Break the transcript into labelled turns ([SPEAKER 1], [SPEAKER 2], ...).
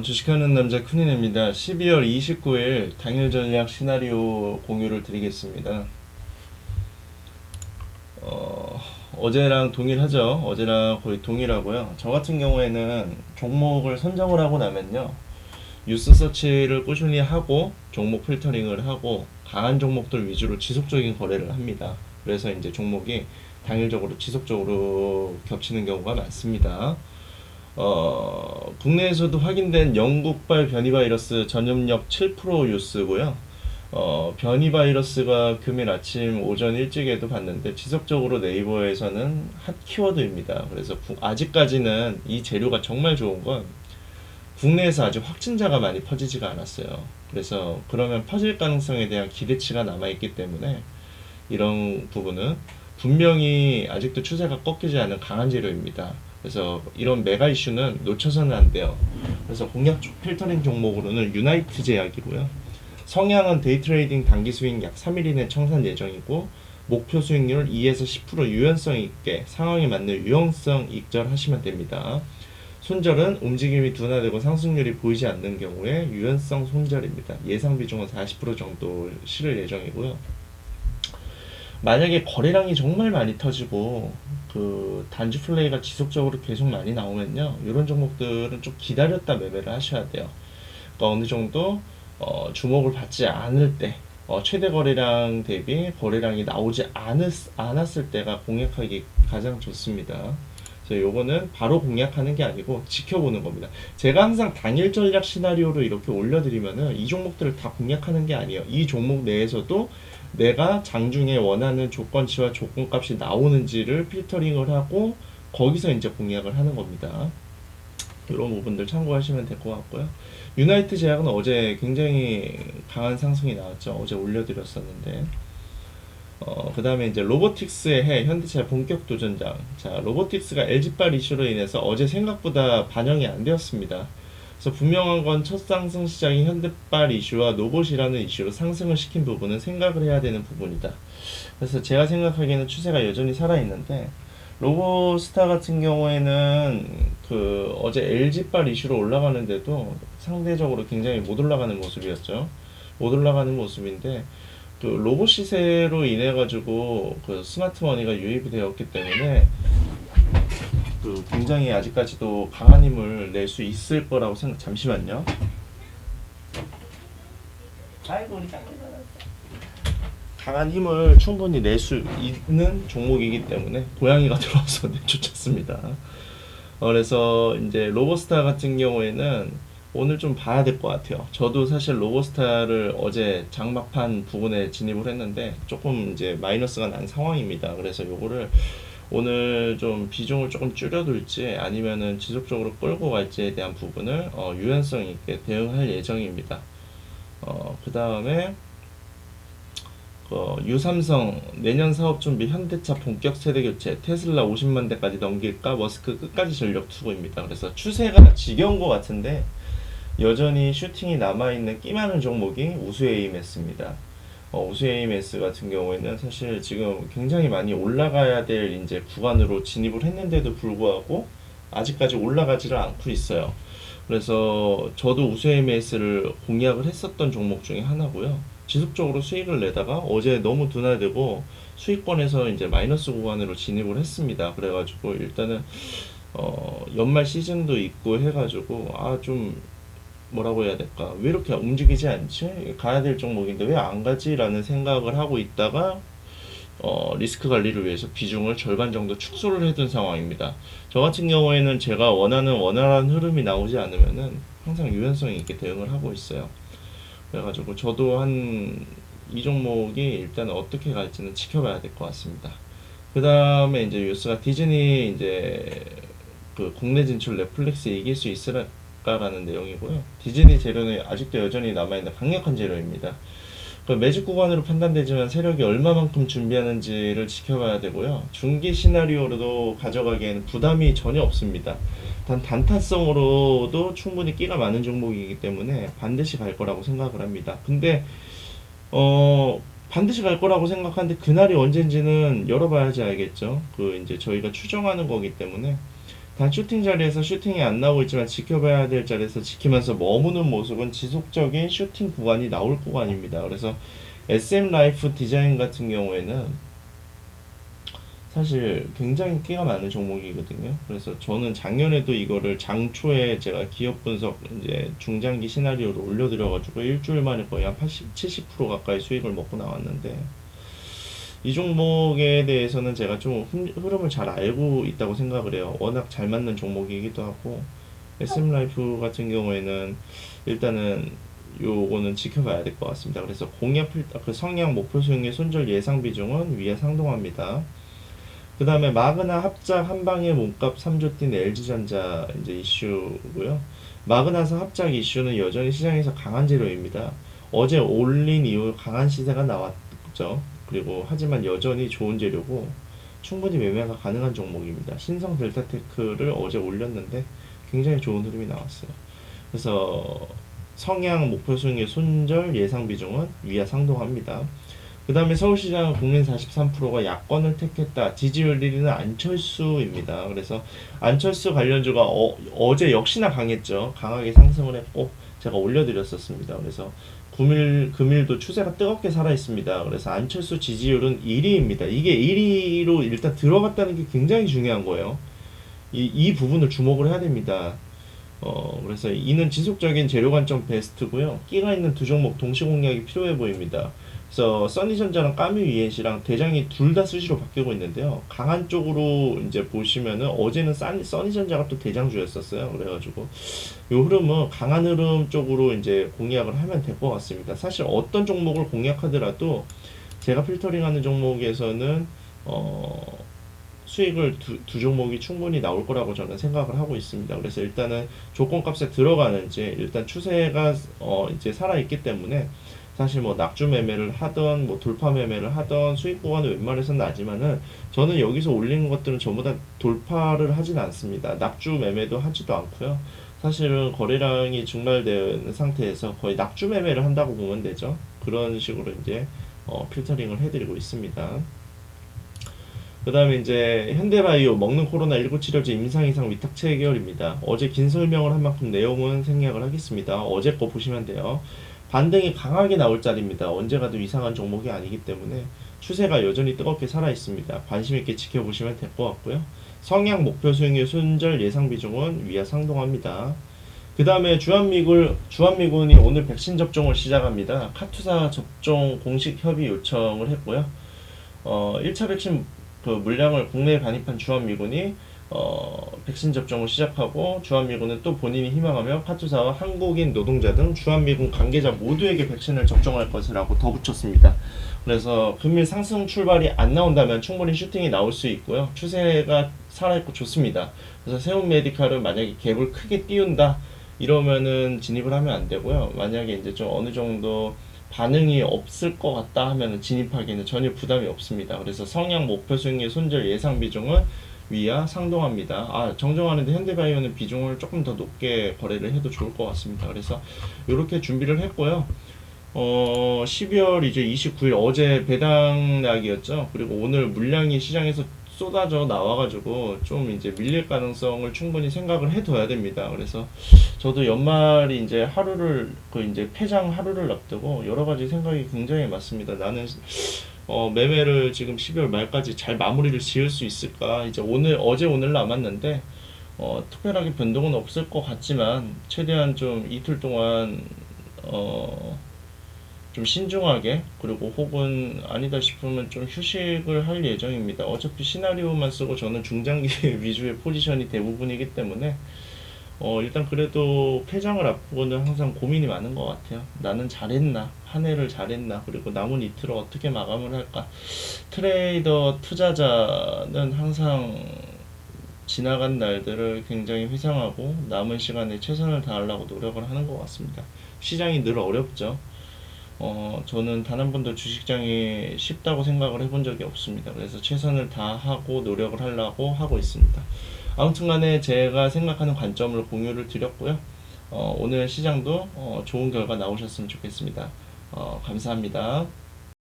[SPEAKER 1] 주식하는 남자 큰인입니다. 12월 29일 당일 전략 시나리오 공유를 드리겠습니다. 어제랑 동일하죠. 어제랑 거의 동일하고요. 저 같은 경우에는 종목을 선정을 하고 나면요. 뉴스 서치를 꾸준히 하고 종목 필터링을 하고 강한 종목들 위주로 지속적인 거래를 합니다. 그래서 이제 종목이 당일적으로 지속적으로 겹치는 경우가 많습니다. 국내에서도 확인된 영국발 변이 바이러스 전염력 7% 뉴스고요. 변이 바이러스가 금일 아침 오전 일찍에도 봤는데 지속적으로 네이버에서는 핫 키워드입니다. 그래서 아직까지는 이 재료가 정말 좋은 건 국내에서 아직 확진자가 많이 퍼지지가 않았어요. 그래서 그러면 퍼질 가능성에 대한 기대치가 남아있기 때문에 이런 부분은 분명히 아직도 추세가 꺾이지 않은 강한 재료입니다. 그래서 이런 메가 이슈는 놓쳐서는 안 돼요. 그래서 공략 필터링 종목으로는 유나이트 제약이고요. 성향은 데이 트레이딩 단기 수익 약 3일 이내 청산 예정이고 목표 수익률 2에서 10% 유연성 있게 상황에 맞는 유연성 익절하시면 됩니다. 손절은 움직임이 둔화되고 상승률이 보이지 않는 경우에 유연성 손절입니다. 예상 비중은 40% 정도 실을 예정이고요. 만약에 거래량이 정말 많이 터지고 그 단주 플레이가 지속적으로 계속 많이 나오면요, 이런 종목들은 좀 기다렸다 매매를 하셔야 돼요. 그러니까 어느 정도 주목을 받지 않을 때, 최대 거래량 대비 거래량이 나오지 않았을 때가 공략하기 가장 좋습니다. 그래서 요거는 바로 공략하는 게 아니고 지켜보는 겁니다. 제가 항상 당일 전략 시나리오로 이렇게 올려드리면은 이 종목들을 다 공략하는 게 아니에요. 이 종목 내에서도 내가 장중에 원하는 조건치와 조건값이 나오는지를 필터링을 하고 거기서 이제 공략을 하는 겁니다. 이런 부분들 참고하시면 될 것 같고요. 유나이트 제약은 어제 굉장히 강한 상승이 나왔죠. 어제 올려드렸었는데. 그 다음에 이제 로보틱스의 해, 현대차 본격 도전장. 자, 로보틱스가 LG발 이슈로 인해서 어제 생각보다 반영이 안 되었습니다. 그래서 분명한 건 첫 상승 시장이 현대발 이슈와 로봇이라는 이슈로 상승을 시킨 부분은 생각을 해야 되는 부분이다. 그래서 제가 생각하기에는 추세가 여전히 살아있는데, 로보스타 같은 경우에는 그 어제 LG발 이슈로 올라가는데도 상대적으로 굉장히 못 올라가는 모습이었죠. 못 올라가는 모습인데, 그 로봇 시세로 인해 가지고 그 스마트머니가 유입이 되었기 때문에 그 굉장히 아직까지도 강한 힘을 낼 수 있을 거라고 생각. 잠시만요. 아이고 우리 강한 힘을 충분히 낼 수 있는 종목이기 때문에 고양이가 들어와서 내쫓았습니다. 그래서 이제 로보스타 같은 경우에는 오늘 좀 봐야 될 것 같아요. 저도 사실 로보스타를 어제 장막판 부분에 진입을 했는데 조금 이제 마이너스가 난 상황입니다. 그래서 요거를 오늘 좀 비중을 조금 줄여둘지 아니면은 지속적으로 끌고 갈지에 대한 부분을 유연성 있게 대응할 예정입니다. 그 다음에 유삼성 내년 사업 준비, 현대차 본격 세대 교체, 테슬라 50만 대까지 넘길까, 머스크 끝까지 전력 투구입니다. 그래서 추세가 지겨운 것 같은데 여전히 슈팅이 남아있는 끼 많은 종목이 우수 AMS입니다. 우수 AMS 같은 경우에는 사실 지금 굉장히 많이 올라가야 될 이제 구간으로 진입을 했는데도 불구하고 아직까지 올라가지를 않고 있어요. 그래서 저도 우수 AMS를 공략을 했었던 종목 중에 하나고요. 지속적으로 수익을 내다가 어제 너무 둔화되고 수익권에서 이제 마이너스 구간으로 진입을 했습니다. 그래가지고 일단은 연말 시즌도 있고 해가지고 좀 뭐라고 해야 될까? 왜 이렇게 움직이지 않지? 가야 될 종목인데 왜 안 가지? 라는 생각을 하고 있다가 리스크 관리를 위해서 비중을 절반 정도 축소를 해둔 상황입니다. 저 같은 경우에는 제가 원하는 원활한 흐름이 나오지 않으면은 항상 유연성 있게 대응을 하고 있어요. 그래가지고 저도 한 이 종목이 일단 어떻게 갈지는 지켜봐야 될 것 같습니다. 그 다음에 이제 뉴스가 디즈니 이제 그 국내 진출 넷플릭스 이길 수 있을까라는 내용이고요. 디즈니 재료는 아직도 여전히 남아있는 강력한 재료입니다. 그 매직 구간으로 판단되지만 세력이 얼마만큼 준비하는지를 지켜봐야 되고요. 중기 시나리오로도 가져가기에는 부담이 전혀 없습니다. 단 단타성으로도 충분히 끼가 많은 종목이기 때문에 반드시 갈 거라고 생각을 합니다. 근데 반드시 갈 거라고 생각하는데 그날이 언젠지는 열어봐야지 알겠죠. 그 이제 저희가 추정하는 거기 때문에 단 슈팅 자리에서 슈팅이 안 나오고 있지만 지켜봐야 될 자리에서 지키면서 머무는 모습은 지속적인 슈팅 구간이 나올 구간입니다. 그래서 SM 라이프 디자인 같은 경우에는 사실 굉장히 끼가 많은 종목이거든요. 그래서 저는 작년에도 이거를 장초에 제가 기업 분석 이제 중장기 시나리오를 올려드려가지고 일주일 만에 거의 한 80, 70% 가까이 수익을 먹고 나왔는데 이 종목에 대해서는 제가 좀 흐름을 잘 알고 있다고 생각을 해요. 워낙 잘 맞는 종목이기도 하고 SM라이프 같은 경우에는 일단은 요거는 지켜봐야 될 것 같습니다. 그래서 공략 그 성향 목표 수익률 손절 예상 비중은 위에 상동합니다. 그 다음에 마그나 합작 한방에 몸값 3조 뛴 LG전자 이제 이슈고요. 마그나사 합작 이슈는 여전히 시장에서 강한 재료입니다. 어제 올린 이후 강한 시세가 나왔죠. 그리고 하지만 여전히 좋은 재료고 충분히 매매가 가능한 종목입니다. 신성 델타테크를 어제 올렸는데 굉장히 좋은 흐름이 나왔어요. 그래서 성향 목표 수익률 손절 예상 비중은 위와 상동합니다. 그 다음에 서울시장 국민 43%가 야권을 택했다. 지지율 1위는 안철수입니다. 그래서 안철수 관련주가 어제 역시나 강했죠. 강하게 상승을 했고 제가 올려드렸었습니다. 그래서 금일도 추세가 뜨겁게 살아있습니다. 그래서 안철수 지지율은 1위입니다. 이게 1위로 일단 들어갔다는 게 굉장히 중요한 거예요. 이 부분을 주목을 해야 됩니다. 그래서 이는 지속적인 재료 관점 베스트고요. 끼가 있는 두 종목 동시 공략이 필요해 보입니다. 그래서 써니전자랑 까뮤이엔시랑 대장이 둘 다 수시로 바뀌고 있는데요. 강한 쪽으로 이제 보시면은 어제는 써니전자가 또 대장주였었어요. 그래가지고 요 흐름은 강한 흐름 쪽으로 이제 공략을 하면 될 것 같습니다. 사실 어떤 종목을 공략하더라도 제가 필터링하는 종목에서는 수익을 두 종목이 충분히 나올 거라고 저는 생각을 하고 있습니다. 그래서 일단은 조건값에 들어가는지 일단 추세가 이제 살아있기 때문에 사실 뭐 낙주 매매를 하던 뭐 돌파 매매를 하던 수익 구간은 웬만해서는 나지만은 저는 여기서 올리는 것들은 전부 다 돌파를 하진 않습니다. 낙주 매매도 하지도 않고요. 사실은 거래량이 증발되는 상태에서 거의 낙주 매매를 한다고 보면 되죠. 그런 식으로 이제 필터링을 해드리고 있습니다. 그 다음에 이제 현대바이오 먹는 코로나19 치료제 임상이상 위탁 체결입니다. 어제 긴 설명을 한 만큼 내용은 생략을 하겠습니다. 어제 거 보시면 돼요. 반등이 강하게 나올 자리입니다. 언제 가도 이상한 종목이 아니기 때문에 추세가 여전히 뜨겁게 살아있습니다. 관심 있게 지켜보시면 될 것 같고요. 성향 목표 수익률 손절 예상 비중은 위와 상동합니다. 그 다음에 주한미군이 오늘 백신 접종을 시작합니다. 카투사 접종 공식 협의 요청을 했고요. 1차 백신 그 물량을 국내에 반입한 주한미군이 백신 접종을 시작하고 주한미군은 또 본인이 희망하며 카투사와 한국인 노동자 등 주한미군 관계자 모두에게 백신을 접종할 것이라고 덧붙였습니다. 그래서 금일 상승 출발이 안 나온다면 충분히 슈팅이 나올 수 있고요. 추세가 살아있고 좋습니다. 그래서 세운메디칼을 만약에 갭을 크게 띄운다 이러면은 진입을 하면 안 되고요. 만약에 이제 좀 어느 정도 반응이 없을 것 같다 하면 진입하기에는 전혀 부담이 없습니다. 그래서 성향 목표 수익률 손절 예상 비중은 위와 상동합니다. 정정하는데 현대바이오는 비중을 조금 더 높게 거래를 해도 좋을 것 같습니다. 그래서 이렇게 준비를 했고요. 12월 이제 29일 어제 배당락이었죠. 그리고 오늘 물량이 시장에서 쏟아져 나와가지고 좀 이제 밀릴 가능성을 충분히 생각을 해둬야 됩니다. 그래서 저도 연말이 이제 하루를 그 이제 폐장 하루를 앞두고 여러 가지 생각이 굉장히 많습니다. 나는 매매를 지금 12월 말까지 잘 마무리를 지을 수 있을까? 이제 어제 오늘 남았는데 특별하게 변동은 없을 것 같지만 최대한 좀 이틀 동안 좀 신중하게 그리고 혹은 아니다 싶으면 좀 휴식을 할 예정입니다. 어차피 시나리오만 쓰고 저는 중장기 위주의 포지션이 대부분이기 때문에 일단 그래도 폐장을 앞두고는 항상 고민이 많은 것 같아요. 나는 잘했나? 한 해를 잘했나? 그리고 남은 이틀을 어떻게 마감을 할까? 트레이더 투자자는 항상 지나간 날들을 굉장히 회상하고 남은 시간에 최선을 다하려고 노력을 하는 것 같습니다. 시장이 늘 어렵죠. 저는 단 한 번도 주식장이 쉽다고 생각을 해본 적이 없습니다. 그래서 최선을 다하고 노력을 하려고 하고 있습니다. 아무튼 간에 제가 생각하는 관점을 공유를 드렸고요. 오늘 시장도 좋은 결과 나오셨으면 좋겠습니다. 감사합니다.